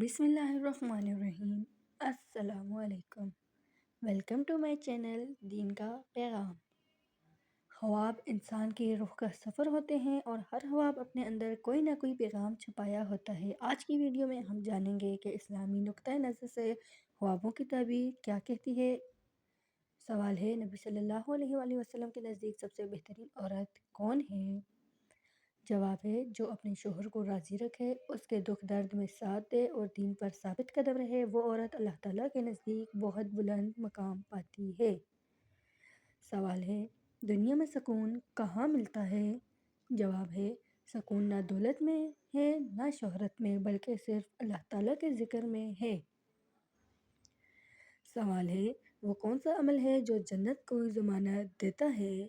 بسم اللہ الرحمن الرحیم۔ السلام علیکم۔ ویلکم ٹو مائی چینل دین کا پیغام۔ خواب انسان کے روح کا سفر ہوتے ہیں اور ہر خواب اپنے اندر کوئی نہ کوئی پیغام چھپایا ہوتا ہے۔ آج کی ویڈیو میں ہم جانیں گے کہ اسلامی نقطۂ نظر سے خوابوں کی تعبیر کیا کہتی ہے۔ سوال ہے، نبی صلی اللہ علیہ وآلہ وسلم کے نزدیک سب سے بہترین عورت کون ہے؟ جواب ہے، جو اپنے شوہر کو راضی رکھے، اس کے دکھ درد میں ساتھ دے اور دین پر ثابت قدم رہے، وہ عورت اللہ تعالیٰ کے نزدیک بہت بلند مقام پاتی ہے۔ سوال ہے، دنیا میں سکون کہاں ملتا ہے؟ جواب ہے، سکون نہ دولت میں ہے نہ شہرت میں، بلکہ صرف اللہ تعالیٰ کے ذکر میں ہے۔ سوال ہے، وہ کون سا عمل ہے جو جنت کو ضمانت دیتا ہے؟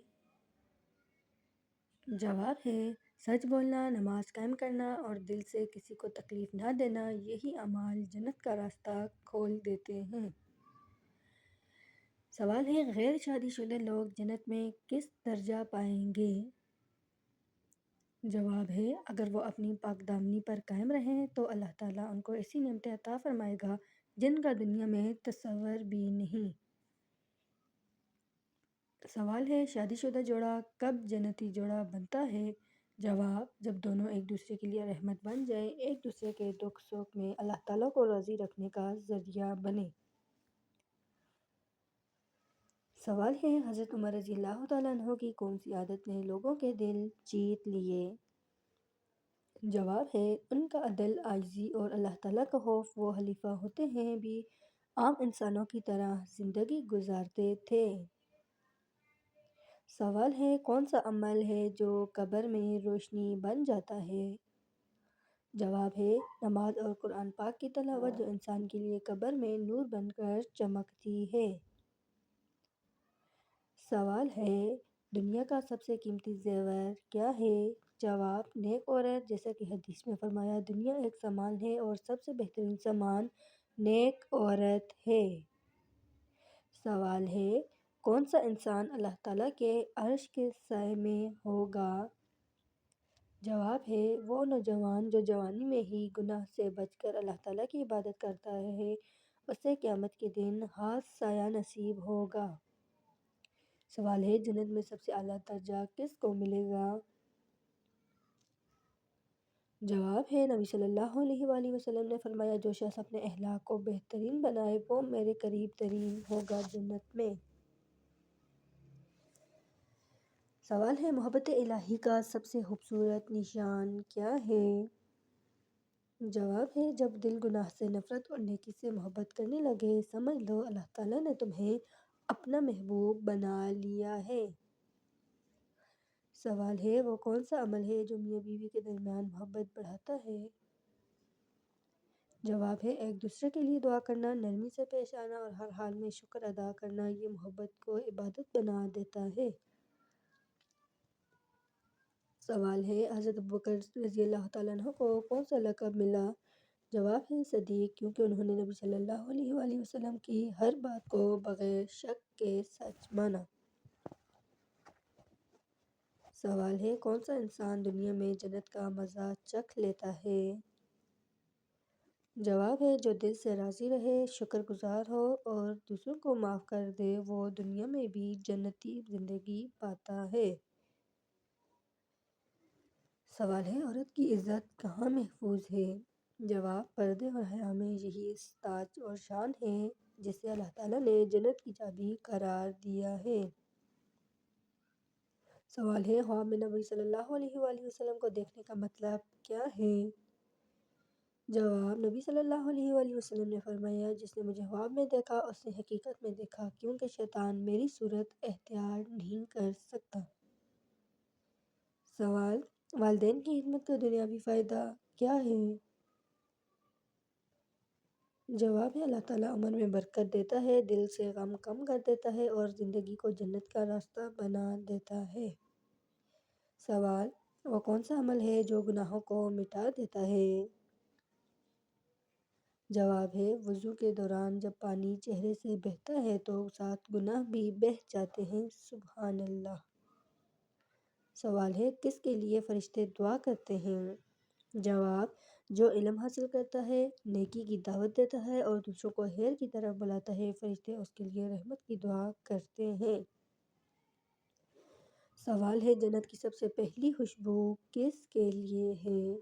جواب ہے، سچ بولنا، نماز قائم کرنا اور دل سے کسی کو تکلیف نہ دینا، یہی اعمال جنت کا راستہ کھول دیتے ہیں۔ سوال ہے، غیر شادی شدہ لوگ جنت میں کس درجہ پائیں گے؟ جواب ہے، اگر وہ اپنی پاک دامنی پر قائم رہیں تو اللہ تعالیٰ ان کو ایسی نعمتیں عطا فرمائے گا جن کا دنیا میں تصور بھی نہیں۔ سوال ہے، شادی شدہ جوڑا کب جنتی جوڑا بنتا ہے؟ جواب، جب دونوں ایک دوسرے کے لیے رحمت بن جائیں، ایک دوسرے کے دکھ سکھ میں اللہ تعالیٰ کو راضی رکھنے کا ذریعہ بنے۔ سوال ہے، حضرت عمر رضی اللہ تعالیٰ عنہ کی کون سی عادت نے لوگوں کے دل جیت لیے؟ جواب ہے، ان کا عدل، عاجزی اور اللہ تعالیٰ کا خوف۔ وہ خلیفہ ہوتے ہیں بھی عام انسانوں کی طرح زندگی گزارتے تھے۔ سوال ہے، کون سا عمل ہے جو قبر میں روشنی بن جاتا ہے؟ جواب ہے، نماز اور قرآن پاک کی تلاوت، جو انسان کے لیے قبر میں نور بن کر چمکتی ہے۔ سوال ہے، دنیا کا سب سے قیمتی زیور کیا ہے؟ جواب، نیک عورت، جیسا کہ حدیث میں فرمایا، دنیا ایک سامان ہے اور سب سے بہترین سامان نیک عورت ہے۔ سوال ہے، کون سا انسان اللہ تعالیٰ کے عرش کے سائے میں ہوگا؟ جواب ہے، وہ نوجوان جو جوانی میں ہی گناہ سے بچ کر اللہ تعالیٰ کی عبادت کرتا ہے، اسے قیامت کے دن خاص سایہ نصیب ہوگا۔ سوال ہے، جنت میں سب سے اعلیٰ درجہ کس کو ملے گا؟ جواب ہے، نبی صلی اللہ علیہ وآلہ وسلم نے فرمایا، جو شخص اپنے اخلاق کو بہترین بنائے وہ میرے قریب ترین ہوگا جنت میں۔ سوال ہے، محبت الہی کا سب سے خوبصورت نشان کیا ہے؟ جواب ہے، جب دل گناہ سے نفرت اور نیکی سے محبت کرنے لگے، سمجھ لو اللہ تعالیٰ نے تمہیں اپنا محبوب بنا لیا ہے۔ سوال ہے، وہ کون سا عمل ہے جو میاں بیوی کے درمیان محبت بڑھاتا ہے؟ جواب ہے، ایک دوسرے کے لیے دعا کرنا، نرمی سے پیش آنا اور ہر حال میں شکر ادا کرنا، یہ محبت کو عبادت بنا دیتا ہے۔ سوال ہے، حضرت ابوبکر رضی اللہ تعالیٰ عنہ کو کون سا لقب ملا؟ جواب ہے، صدیق، کیونکہ انہوں نے نبی صلی اللہ علیہ وآلہ وسلم کی ہر بات کو بغیر شک کے سچ مانا۔ سوال ہے، کون سا انسان دنیا میں جنت کا مزہ چکھ لیتا ہے؟ جواب ہے، جو دل سے راضی رہے، شکر گزار ہو اور دوسروں کو معاف کر دے، وہ دنیا میں بھی جنتی زندگی پاتا ہے۔ سوال ہے، عورت کی عزت کہاں محفوظ ہے؟ جواب، پردے اور حیا میں، یہی اس تاج اور شان ہے جسے اللہ تعالیٰ نے جنت کی چابی قرار دیا ہے۔ سوال ہے، خواب میں نبی صلی اللہ علیہ وآلہ وسلم کو دیکھنے کا مطلب کیا ہے؟ جواب، نبی صلی اللہ علیہ وآلہ وسلم نے فرمایا، جس نے مجھے خواب میں دیکھا اس نے حقیقت میں دیکھا، کیونکہ شیطان میری صورت اختیار نہیں کر سکتا۔ سوال، والدین کی خدمت کا دنیاوی فائدہ کیا ہے؟ جواب ہے، اللہ تعالیٰ عمر میں برکت دیتا ہے، دل سے غم کم کر دیتا ہے اور زندگی کو جنت کا راستہ بنا دیتا ہے۔ سوال، وہ کون سا عمل ہے جو گناہوں کو مٹا دیتا ہے؟ جواب ہے، وضو کے دوران جب پانی چہرے سے بہتا ہے تو ساتھ گناہ بھی بہہ جاتے ہیں۔ سبحان اللہ۔ سوال ہے، کس کے لیے فرشتے دعا کرتے ہیں؟ جواب، جو علم حاصل کرتا ہے، نیکی کی دعوت دیتا ہے اور دوسروں کو خیر کی طرف بلاتا ہے، فرشتے اس کے لیے رحمت کی دعا کرتے ہیں۔ سوال ہے، جنت کی سب سے پہلی خوشبو کس کے لیے ہے؟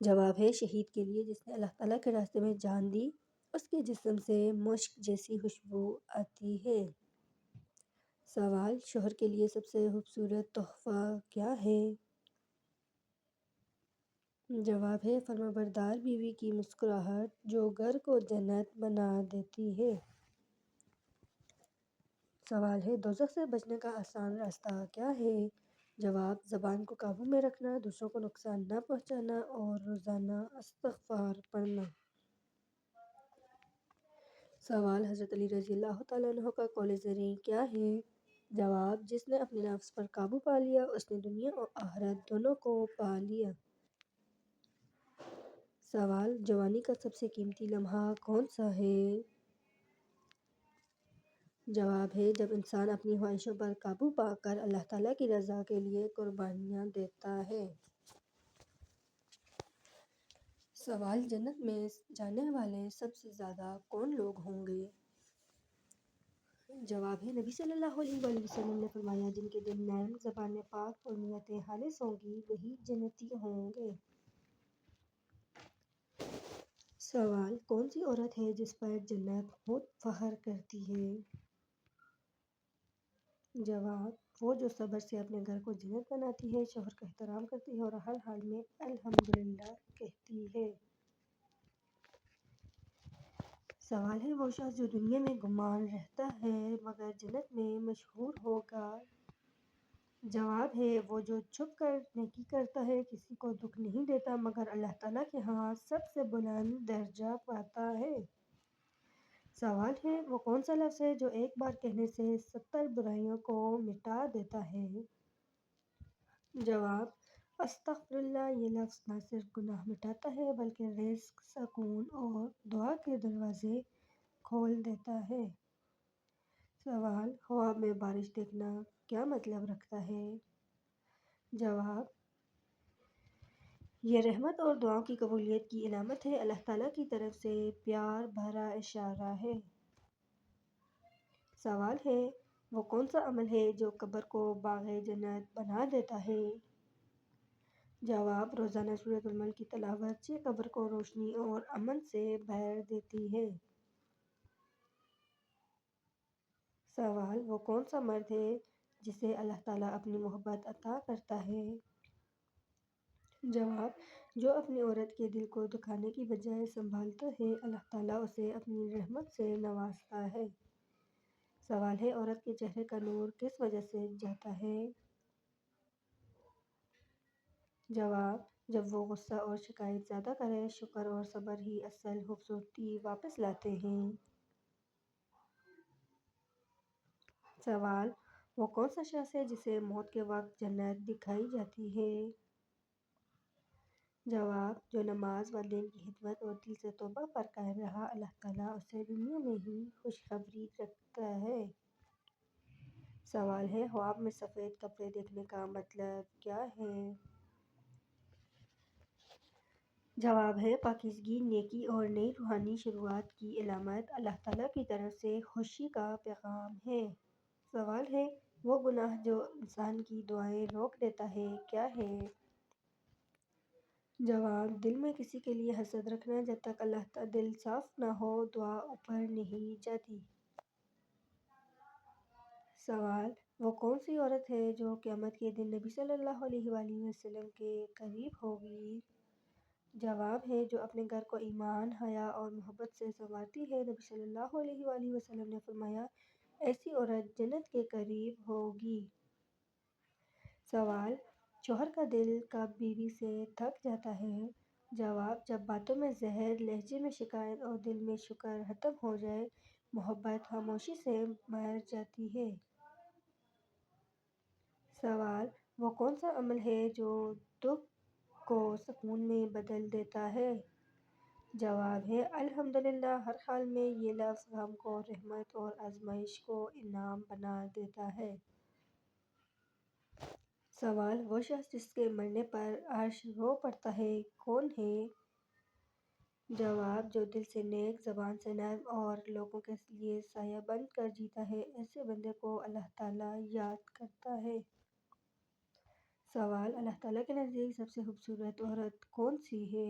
جواب ہے، شہید کے لیے جس نے اللہ تعالیٰ کے راستے میں جان دی، اس کے جسم سے مشک جیسی خوشبو آتی ہے۔ سوال، شوہر کے لیے سب سے خوبصورت تحفہ کیا ہے؟ جواب ہے، فرمانبردار بیوی کی مسکراہٹ جو گھر کو جنت بنا دیتی ہے۔ سوال ہے، دوزخ سے بچنے کا آسان راستہ کیا ہے؟ جواب، زبان کو قابو میں رکھنا، دوسروں کو نقصان نہ پہنچانا اور روزانہ استغفار پڑھنا۔ سوال، حضرت علی رضی اللہ تعالیٰ عنہ کا قول زریں کیا ہے؟ جواب، جس نے اپنے نفس پر قابو پا لیا اس نے دنیا اور آخرت دونوں کو پا لیا۔ سوال، جوانی کا سب سے قیمتی لمحہ کون سا ہے؟ جواب ہے، جب انسان اپنی خواہشوں پر قابو پا کر اللہ تعالیٰ کی رضا کے لیے قربانیاں دیتا ہے۔ سوال، جنت میں جانے والے سب سے زیادہ کون لوگ ہوں گے؟ جواب ہے، نبی صلی اللہ علیہ وآلہ وسلم نے فرمایا، جن کے دل نرم، زبانیں پاک اور نیتیں خالص ہوں گی وہی جنتی ہوں گے۔ سوال، کون سی عورت ہے جس پر جنت خود فخر کرتی ہے؟ جواب، وہ جو صبر سے اپنے گھر کو جنت بناتی ہے، شوہر کا احترام کرتی ہے اور ہر حال میں الحمدللہ کہتی ہے۔ سوال ہے، وہ شخص جو دنیا میں گمان رہتا ہے مگر جنت میں مشہور ہوگا؟ جواب ہے، وہ جو چھپ کر نیکی کرتا ہے، کسی کو دکھ نہیں دیتا مگر اللہ تعالیٰ کے ہاں سب سے بلند درجہ پاتا ہے۔ سوال ہے، وہ کون سا لفظ ہے جو ایک بار کہنے سے 70 برائیوں کو مٹا دیتا ہے؟ جواب، استغفراللہ۔ یہ لفظ نہ صرف گناہ مٹاتا ہے بلکہ رزق، سکون اور دعا کے دروازے کھول دیتا ہے۔ سوال، خواب میں بارش دیکھنا کیا مطلب رکھتا ہے؟ جواب، یہ رحمت اور دعاؤں کی قبولیت کی علامت ہے، اللہ تعالیٰ کی طرف سے پیار بھرا اشارہ ہے۔ سوال ہے، وہ کون سا عمل ہے جو قبر کو باغ جنت بنا دیتا ہے؟ جواب، روزانہ سورۃ الملک کی تلاوت یہ قبر کو روشنی اور امن سے بھر دیتی ہے۔ سوال، وہ کون سا مرد ہے جسے اللہ تعالیٰ اپنی محبت عطا کرتا ہے؟ جواب، جو اپنی عورت کے دل کو دکھانے کی بجائے سنبھالتا ہے، اللہ تعالیٰ اسے اپنی رحمت سے نوازتا ہے۔ سوال ہے، عورت کے چہرے کا نور کس وجہ سے جاتا ہے؟ جواب، جب وہ غصہ اور شکایت زیادہ کرے، شکر اور صبر ہی اصل خوبصورتی واپس لاتے ہیں۔ سوال، وہ کون سا شخص ہے جسے موت کے وقت جنت دکھائی جاتی ہے؟ جواب، جو نماز، والدین کی خدمت اور دل سے توبہ پر قائم رہا، اللہ تعالیٰ اسے دنیا میں ہی خوشخبری رکھتا ہے۔ سوال ہے، خواب میں سفید کپڑے دیکھنے کا مطلب کیا ہے؟ جواب ہے، پاکیزگی، نیکی اور نئی روحانی شروعات کی علامت، اللہ تعالیٰ کی طرف سے خوشی کا پیغام ہے۔ سوال ہے، وہ گناہ جو انسان کی دعائیں روک دیتا ہے کیا ہے؟ جواب، دل میں کسی کے لیے حسد رکھنا، جب تک اللہ کا دل صاف نہ ہو دعا اوپر نہیں جاتی۔ سوال، وہ کون سی عورت ہے جو قیامت کے دن نبی صلی اللہ علیہ وآلہ وسلم کے قریب ہوگی؟ جواب ہے، جو اپنے گھر کو ایمان، حیا اور محبت سے سنوارتی ہے، نبی صلی اللہ علیہ وآلہ وسلم نے فرمایا، ایسی عورت جنت کے قریب ہوگی۔ سوال، شوہر کا دل کب بیوی سے تھک جاتا ہے؟ جواب، جب باتوں میں زہر، لہجے میں شکایت اور دل میں شکر ختم ہو جائے، محبت خاموشی سے مر جاتی ہے۔ سوال، وہ کون سا عمل ہے جو دکھ کو سکون میں بدل دیتا ہے؟ جواب ہے، الحمدللہ۔ ہر حال میں یہ لفظ غم کو رحمت اور آزمائش کو انعام بنا دیتا ہے۔ سوال: وہ شخص جس کے مرنے پر عرش رو پڑتا ہے کون ہے؟ جواب: جو دل سے نیک، زبان سے نرم اور لوگوں کے لیے سایہ بن کر جیتا ہے، ایسے بندے کو اللہ تعالیٰ یاد کرتا ہے۔ سوال: اللہ تعالیٰ کے نزدیک سب سے خوبصورت عورت کون سی ہے؟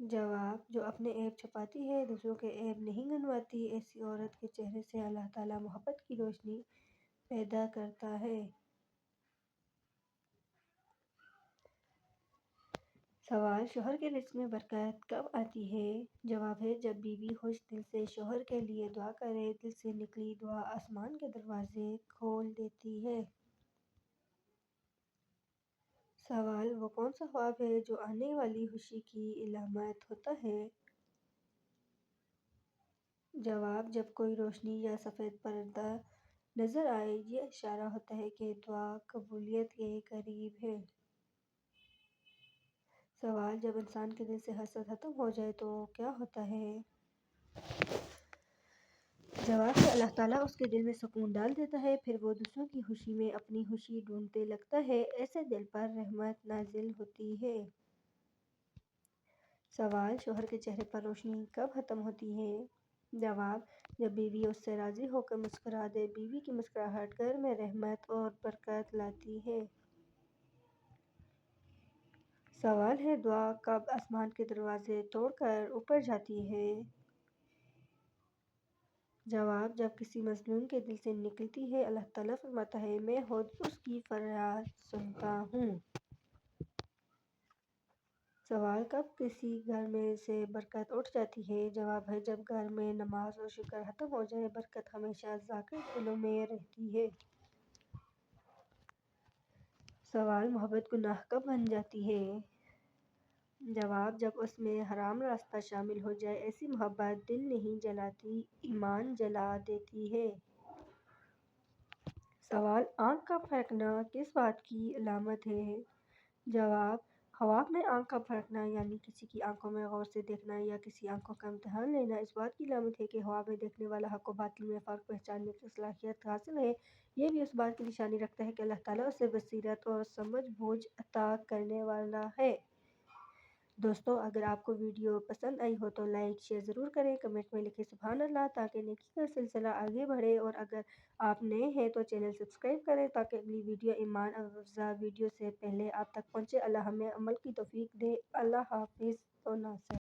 جواب: جو اپنے عیب چھپاتی ہے، دوسروں کے عیب نہیں گنواتی، ایسی عورت کے چہرے سے اللہ تعالیٰ محبت کی روشنی پیدا کرتا ہے۔ سوال: شوہر کے رزق میں برکت کب آتی ہے؟ جواب ہے: جب بیوی خوش دل سے شوہر کے لیے دعا کرے، دل سے نکلی دعا آسمان کے دروازے کھول دیتی ہے۔ سوال: وہ کون سا خواب ہے جو آنے والی خوشی کی علامت ہوتا ہے؟ جواب: جب کوئی روشنی یا سفید پردہ نظر آئے، یہ اشارہ ہوتا ہے کہ دعا قبولیت کے قریب ہے۔ سوال: جب انسان کے دل سے حسد ختم ہو جائے تو کیا ہوتا ہے؟ جواب ہے: اللہ تعالیٰ اس کے دل میں سکون ڈال دیتا ہے، پھر وہ دوسروں کی خوشی میں اپنی خوشی ڈھونڈنے لگتا ہے، ایسے دل پر رحمت نازل ہوتی ہے۔ سوال: شوہر کے چہرے پر روشنی کب ختم ہوتی ہے؟ جواب: جب بیوی اس سے راضی ہو کر مسکرا دے، بیوی کی مسکراہٹ گھر میں رحمت اور برکت لاتی ہے۔ سوال ہے: دعا کب آسمان کے دروازے توڑ کر اوپر جاتی ہے؟ جواب: جب کسی مظلوم کے دل سے نکلتی ہے، اللہ تعالیٰ فرماتا ہے، میں خود اس کی فریاد سنتا ہوں۔ سوال: کب کسی گھر میں سے برکت اٹھ جاتی ہے؟ جواب ہے: جب گھر میں نماز اور شکر ختم ہو جائے، برکت ہمیشہ ذاکر دلوں میں رہتی ہے۔ سوال: محبت گناہ کب بن جاتی ہے؟ جواب: جب اس میں حرام راستہ شامل ہو جائے، ایسی محبت دل نہیں جلاتی، ایمان جلا دیتی ہے۔ سوال: آنکھ کا پھڑکنا کس بات کی علامت ہے؟ جواب: خواب میں آنکھ کا پھڑکنا یعنی کسی کی آنکھوں میں غور سے دیکھنا یا کسی آنکھوں کا امتحان لینا، اس بات کی علامت ہے کہ خواب میں دیکھنے والا حق و باطل میں فرق پہچاننے کی صلاحیت حاصل ہے۔ یہ بھی اس بات کی نشانی رکھتا ہے کہ اللہ تعالیٰ اسے بصیرت اور سمجھ بوجھ عطا کرنے والا ہے۔ دوستو، اگر آپ کو ویڈیو پسند آئی ہو تو لائک شیئر ضرور کریں، کمنٹ میں لکھیں سبحان اللہ تاکہ نیکی کا سلسلہ آگے بڑھے، اور اگر آپ نئے ہیں تو چینل سبسکرائب کریں تاکہ اگلی ویڈیو ایمان افزا ویڈیو سے پہلے آپ تک پہنچے۔ اللہ ہمیں عمل کی توفیق دے۔ اللہ حافظ۔ تو ناصر